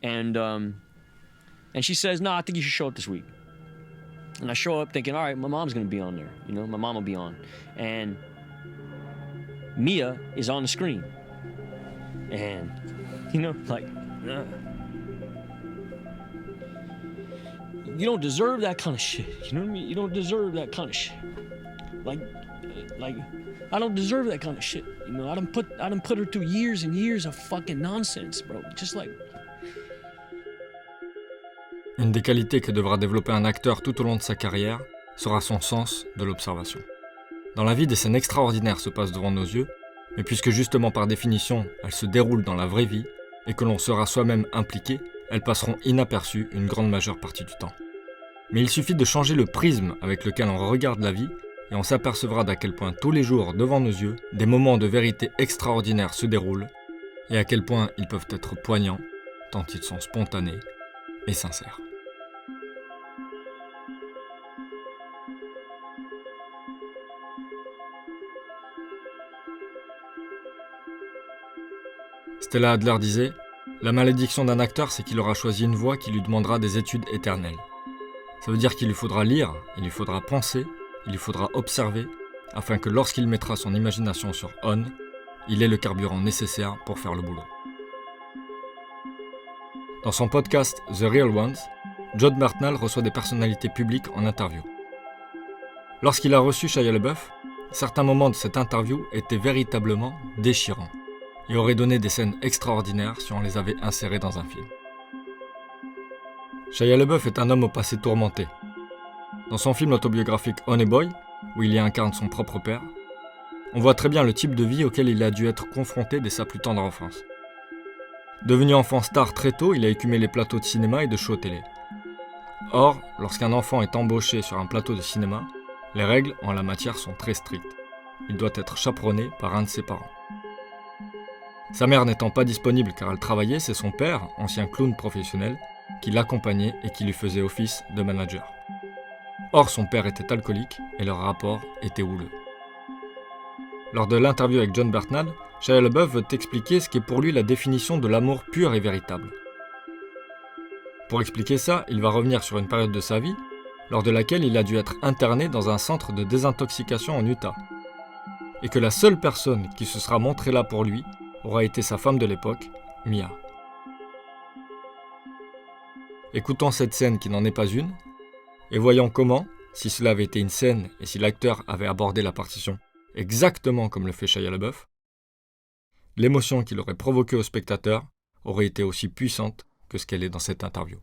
And she says, no, I think you should show up this week. And I show up thinking, all right, my mom's going to be on there. You know, my mom will be on. And Mia is on the screen. And, you know, like, you don't deserve that kind of shit. You know what I mean? You don't deserve that kind of shit. Like, I don't deserve that kind of shit. You know, I done put her through years and years of fucking nonsense, bro. Just like... Une des qualités que devra développer un acteur tout au long de sa carrière sera son sens de l'observation. Dans la vie, des scènes extraordinaires se passent devant nos yeux, mais puisque justement par définition, elles se déroulent dans la vraie vie et que l'on sera soi-même impliqué, elles passeront inaperçues une grande majeure partie du temps. Mais il suffit de changer le prisme avec lequel on regarde la vie et on s'apercevra d'à quel point tous les jours, devant nos yeux, des moments de vérité extraordinaires se déroulent et à quel point ils peuvent être poignants, tant ils sont spontanés et sincères. Stella Adler disait « La malédiction d'un acteur, c'est qu'il aura choisi une voie qui lui demandera des études éternelles. Ça veut dire qu'il lui faudra lire, il lui faudra penser, il lui faudra observer, afin que lorsqu'il mettra son imagination sur on, il ait le carburant nécessaire pour faire le boulot. » Dans son podcast The Real Ones, John Bertnall reçoit des personnalités publiques en interview. Lorsqu'il a reçu Shia LaBeouf, certains moments de cette interview étaient véritablement déchirants et auraient donné des scènes extraordinaires si on les avait insérées dans un film. Shia LaBeouf est un homme au passé tourmenté. Dans son film autobiographique Honey Boy, où il y incarne son propre père, on voit très bien le type de vie auquel il a dû être confronté dès sa plus tendre enfance. Devenu enfant star très tôt, il a écumé les plateaux de cinéma et de shows télé. Or, lorsqu'un enfant est embauché sur un plateau de cinéma, les règles en la matière sont très strictes. Il doit être chaperonné par un de ses parents. Sa mère n'étant pas disponible car elle travaillait, c'est son père, ancien clown professionnel, qui l'accompagnait et qui lui faisait office de manager. Or, son père était alcoolique et leur rapport était houleux. Lors de l'interview avec John Bertnall, Shia LaBeouf veut expliquer ce qu'est pour lui la définition de l'amour pur et véritable. Pour expliquer ça, il va revenir sur une période de sa vie, lors de laquelle il a dû être interné dans un centre de désintoxication en Utah, et que la seule personne qui se sera montrée là pour lui aura été sa femme de l'époque, Mia. Écoutons cette scène qui n'en est pas une, et voyons comment, si cela avait été une scène et si l'acteur avait abordé la partition exactement comme le fait Shia LaBeouf, l'émotion qu'il aurait provoquée au spectateur aurait été aussi puissante que ce qu'elle est dans cette interview.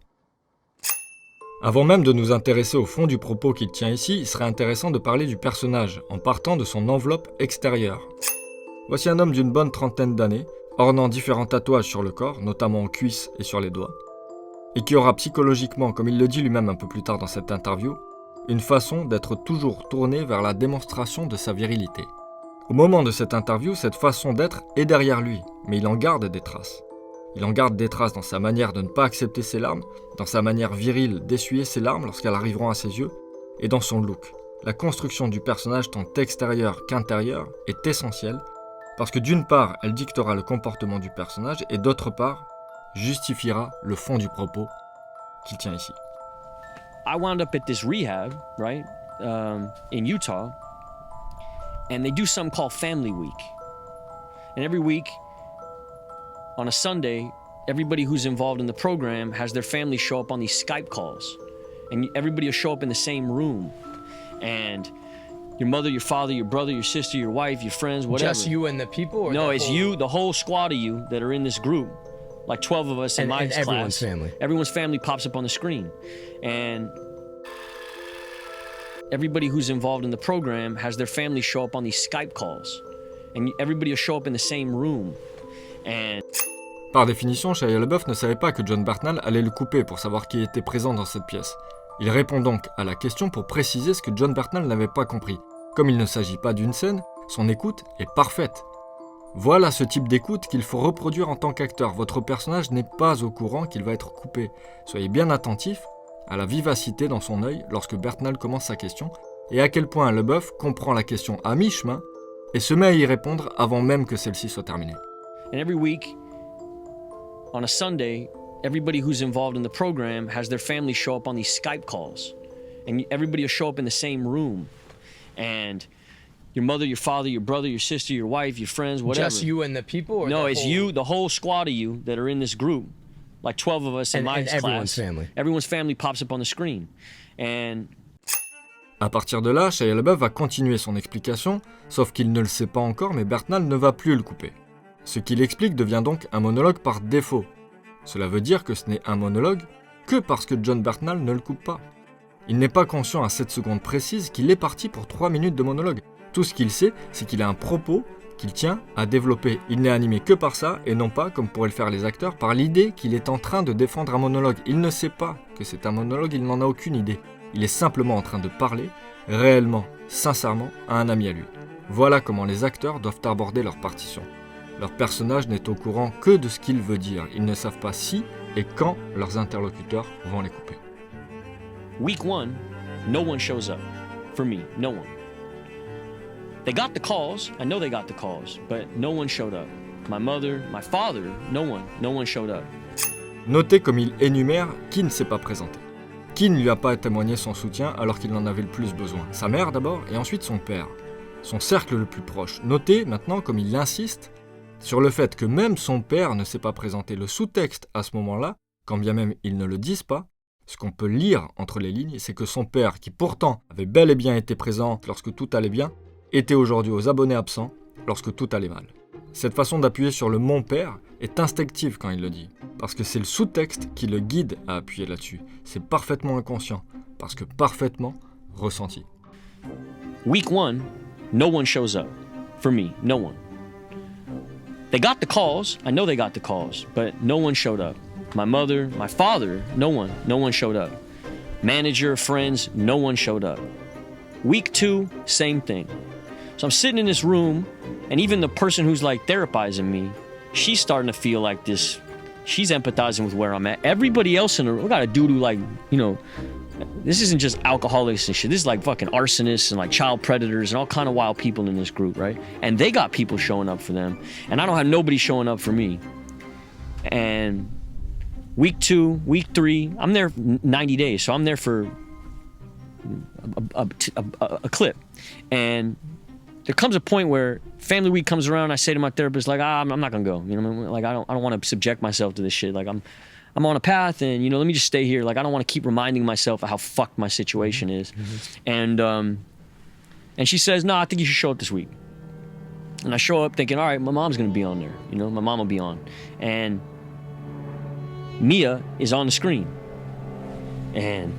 Avant même de nous intéresser au fond du propos qu'il tient ici, il serait intéressant de parler du personnage en partant de son enveloppe extérieure. Voici un homme d'une bonne trentaine d'années, ornant différents tatouages sur le corps, notamment aux cuisses et sur les doigts, et qui aura psychologiquement, comme il le dit lui-même un peu plus tard dans cette interview, une façon d'être toujours tourné vers la démonstration de sa virilité. Au moment de cette interview, cette façon d'être est derrière lui, mais il en garde des traces. Il en garde des traces dans sa manière de ne pas accepter ses larmes, dans sa manière virile d'essuyer ses larmes lorsqu'elles arriveront à ses yeux, et dans son look. La construction du personnage tant extérieur qu'intérieur est essentielle, parce que d'une part, elle dictera le comportement du personnage, et d'autre part, justifiera le fond du propos qu'il tient ici. I wound up at this rehab, right, in Utah, and they do something called Family Week. And every week, on a Sunday, everybody who's involved in the program has their family show up on these Skype calls. And everybody will show up in the same room. And your mother, your father, your brother, your sister, your wife, your friends, whatever. Just you and the people? Or no, it's you, the whole squad of you that are in this group. Like 12 of us in my class. Everyone's family. Everyone's family pops up on the screen. And everybody who's involved in the program has their family show up on these Skype calls. And everybody will show up in the same room. And par définition, Shia LaBeouf ne savait pas que John Bertnall allait le couper pour savoir qui était présent dans cette pièce. Il répond donc à la question pour préciser ce que John Bertnall n'avait pas compris. Comme il ne s'agit pas d'une scène, son écoute est parfaite. Voilà ce type d'écoute qu'il faut reproduire en tant qu'acteur. Votre personnage n'est pas au courant qu'il va être coupé. Soyez bien attentif à la vivacité dans son œil lorsque Bertnall commence sa question et à quel point LaBeouf comprend la question à mi-chemin et se met à y répondre avant même que celle-ci soit terminée. And every week, on a Sunday, everybody who's involved in the program has their family show up on these Skype calls. And everybody will show up in the same room. And your mother, your father, your brother, your sister, your wife, your friends, whatever. Just you and the people? Or no, the it's whole... you, the whole squad of you that are in this group. Like 12 of us in my and class. Everyone's family. Everyone's family pops up on the screen. And À partir de là, Shia LaBeouf va continuer son explication, sauf qu'il ne le sait pas encore, mais Bertnal ne va plus le couper. Ce qu'il explique devient donc un monologue par défaut. Cela veut dire que ce n'est un monologue que parce que John Bertnal ne le coupe pas. Il n'est pas conscient à cette seconde précise qu'il est parti pour 3 minutes de monologue. Tout ce qu'il sait, c'est qu'il a un propos qu'il tient à développer. Il n'est animé que par ça, et non pas, comme pourraient le faire les acteurs, par l'idée qu'il est en train de défendre un monologue. Il ne sait pas que c'est un monologue, il n'en a aucune idée. Il est simplement en train de parler, réellement, sincèrement, à un ami à lui. Voilà comment les acteurs doivent aborder leur partition. Leur personnage n'est au courant que de ce qu'il veut dire. Ils ne savent pas si et quand leurs interlocuteurs vont les couper. week 1, no one shows up. For me, no one. They got the calls. I know they got the calls, but no one showed up. My mother, my father, no one showed up. Notez comme il énumère qui ne s'est pas présenté. Qui ne lui a pas témoigné son soutien alors qu'il en avait le plus besoin. Sa mère d'abord et ensuite son père. Son cercle le plus proche. Notez maintenant comme il insiste sur le fait que même son père ne s'est pas présenté. Le sous-texte à ce moment-là, quand bien même ils ne le disent pas, ce qu'on peut lire entre les lignes, c'est que son père, qui pourtant avait bel et bien été présent lorsque tout allait bien, était aujourd'hui aux abonnés absents lorsque tout allait mal. Cette façon d'appuyer sur le « mon père » est instinctive quand il le dit, parce que c'est le sous-texte qui le guide à appuyer là-dessus. C'est parfaitement inconscient, parce que parfaitement ressenti. Week 1, no one shows up. For me, no one. They got the calls. I know they got the calls, but no one showed up. My mother, my father, no one showed up. Manager, friends, no one showed up. Week 2, same thing. So I'm sitting in this room, and even the person who's like therapizing me, she's starting to feel like this. She's empathizing with where I'm at. Everybody else in the room, we got a dude who like, you know, this isn't just alcoholics and shit. This is like fucking arsonists and like child predators and all kind of wild people in this group, right? And they got people showing up for them, and I don't have nobody showing up for me. And week 2, week 3, I'm there 90 days, so I'm there for a clip. And there comes a point where family week comes around, I say to my therapist, like, I'm not gonna go. You know what I mean? Like, I don't want to subject myself to this shit. Like, I'm on a path, and you know, let me just stay here. Like, I don't want to keep reminding myself of how fucked my situation is. And she says, no, I think you should show up this week. And I show up thinking, all right, my mom's gonna be on there. You know, my mom will be on. And Mia is on the screen. And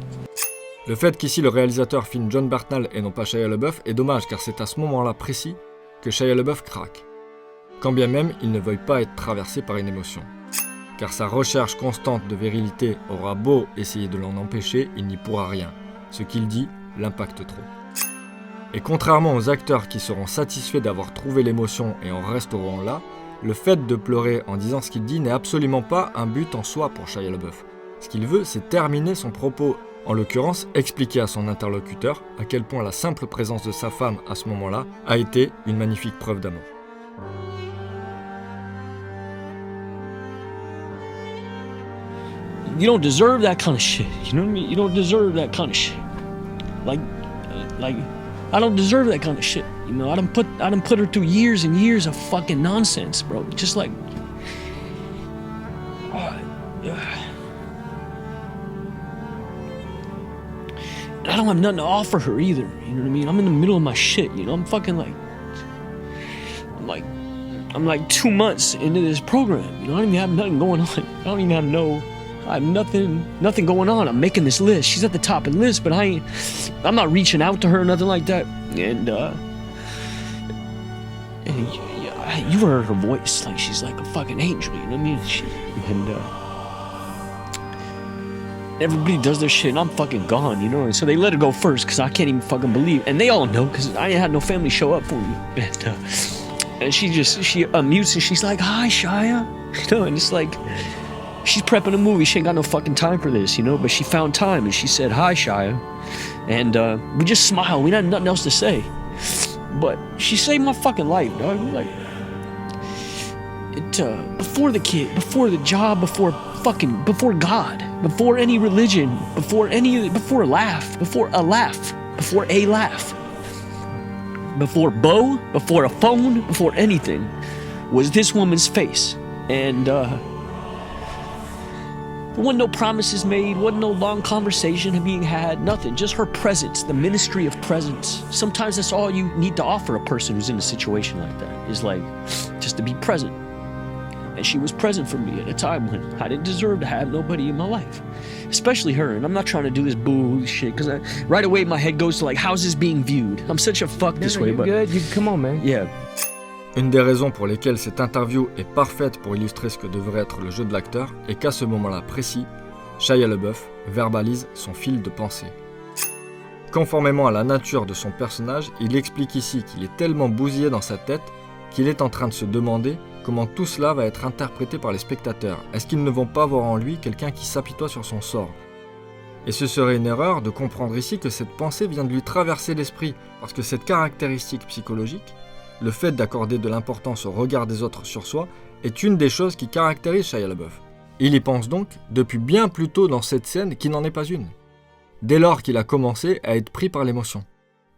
le fait qu'ici le réalisateur filme John Bertnal et non pas Shia LaBeouf est dommage car c'est à ce moment-là précis que Shia LaBeouf craque. Quand bien même il ne veuille pas être traversé par une émotion. Car sa recherche constante de virilité aura beau essayer de l'en empêcher, il n'y pourra rien. Ce qu'il dit l'impacte trop. Et contrairement aux acteurs qui seront satisfaits d'avoir trouvé l'émotion et en resteront là, le fait de pleurer en disant ce qu'il dit n'est absolument pas un but en soi pour Shia LaBeouf. Ce qu'il veut, c'est terminer son propos. En l'occurrence, expliquer à son interlocuteur à quel point la simple présence de sa femme à ce moment-là a été une magnifique preuve d'amour. you don't deserve that kind of shit. You know what I mean? You don't deserve that kind of shit. Like, I don't deserve that kind of shit. You know, I done put her through years and years of fucking nonsense, bro. Just like, I don't have nothing to offer her either. You know what I mean? I'm in the middle of my shit. You know, I'm fucking like, I'm like 2 months into this program. You know, I don't even have nothing going on. I have nothing going on. I'm making this list. She's at the top of the list, but I'm not reaching out to her or nothing like that. And you heard her voice, like she's like a fucking angel, you know what I mean? Everybody does their shit and I'm fucking gone, you know? And so they let her go first because I can't even fucking believe. And they all know because I had no family show up for me. And she unmutes and she's like, hi, Shia. You know, and it's like, she's prepping a movie. She ain't got no fucking time for this, you know? But she found time and she said, hi, Shia. And we just smiled. We had nothing else to say. But she saved my fucking life, dog. Like, before the kid, before the job, before before God, before any religion, before a laugh, before a laugh, before Bo, before a phone, before anything, was this woman's face. And there wasn't no promises made, wasn't no long conversation being had, nothing. Just her presence, the ministry of presence. Sometimes that's all you need to offer a person who's in a situation like that, is like, just to be present. And she was present for me at a time when I didn't deserve to have nobody in my life, especially her. And I'm not trying to do this boo shit, because right away my head goes to like, how's this being viewed? I'm such a fuck this way, you're but good. Come on, man. yeah. Une des raisons pour lesquelles cette interview est parfaite pour illustrer ce que devrait être le jeu de l'acteur est qu'à ce moment-là précis, Shia LaBeouf verbalise son fil de pensée. Conformément à la nature de son personnage, il explique ici qu'il est tellement bousillé dans sa tête qu'il est en train de se demander comment tout cela va être interprété par les spectateurs. Est-ce qu'ils ne vont pas voir en lui quelqu'un qui s'apitoie sur son sort? Et ce serait une erreur de comprendre ici que cette pensée vient de lui traverser l'esprit, parce que cette caractéristique psychologique, le fait d'accorder de l'importance au regard des autres sur soi, est une des choses qui caractérise Shia LaBeouf. Il y pense donc depuis bien plus tôt dans cette scène qui n'en est pas une. Dès lors qu'il a commencé à être pris par l'émotion.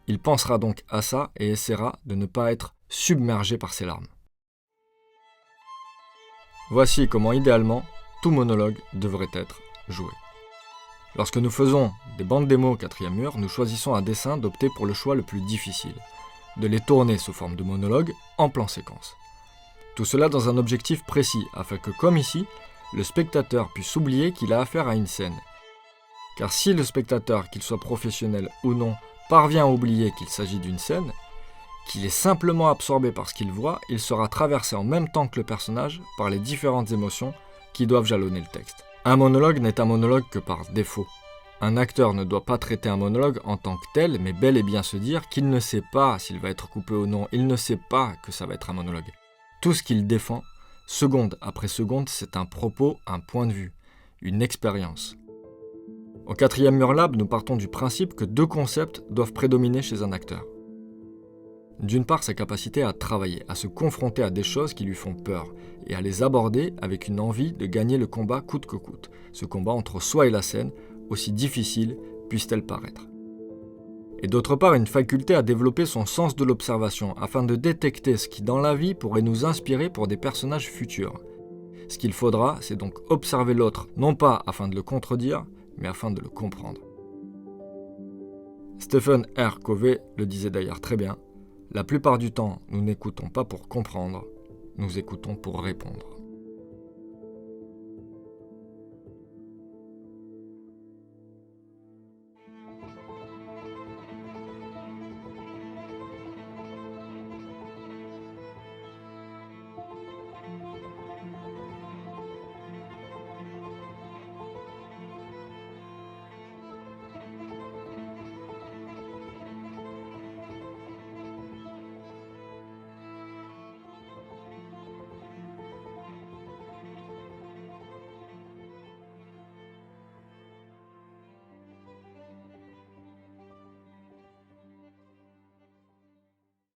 Il pensera donc à ça et essaiera de ne pas être submergé par ses larmes. Voici comment idéalement tout monologue devrait être joué. Lorsque nous faisons des bandes démos au 4e mur, nous choisissons à dessein d'opter pour le choix le plus difficile, de les tourner sous forme de monologue en plan séquence. Tout cela dans un objectif précis, afin que, comme ici, le spectateur puisse oublier qu'il a affaire à une scène. Car si le spectateur, qu'il soit professionnel ou non, parvient à oublier qu'il s'agit d'une scène, qu'il est simplement absorbé par ce qu'il voit, il sera traversé en même temps que le personnage par les différentes émotions qui doivent jalonner le texte. Un monologue n'est un monologue que par défaut. Un acteur ne doit pas traiter un monologue en tant que tel, mais bel et bien se dire qu'il ne sait pas s'il va être coupé ou non, il ne sait pas que ça va être un monologue. Tout ce qu'il défend, seconde après seconde, c'est un propos, un point de vue, une expérience. Au 4e mur lab, nous partons du principe que deux concepts doivent prédominer chez un acteur. D'une part, sa capacité à travailler, à se confronter à des choses qui lui font peur, et à les aborder avec une envie de gagner le combat coûte que coûte, ce combat entre soi et la scène, aussi difficile puisse-t-elle paraître. Et d'autre part, une faculté à développer son sens de l'observation, afin de détecter ce qui dans la vie pourrait nous inspirer pour des personnages futurs. Ce qu'il faudra, c'est donc observer l'autre, non pas afin de le contredire, mais afin de le comprendre. Stephen R. Covey le disait d'ailleurs très bien, la plupart du temps, nous n'écoutons pas pour comprendre, nous écoutons pour répondre.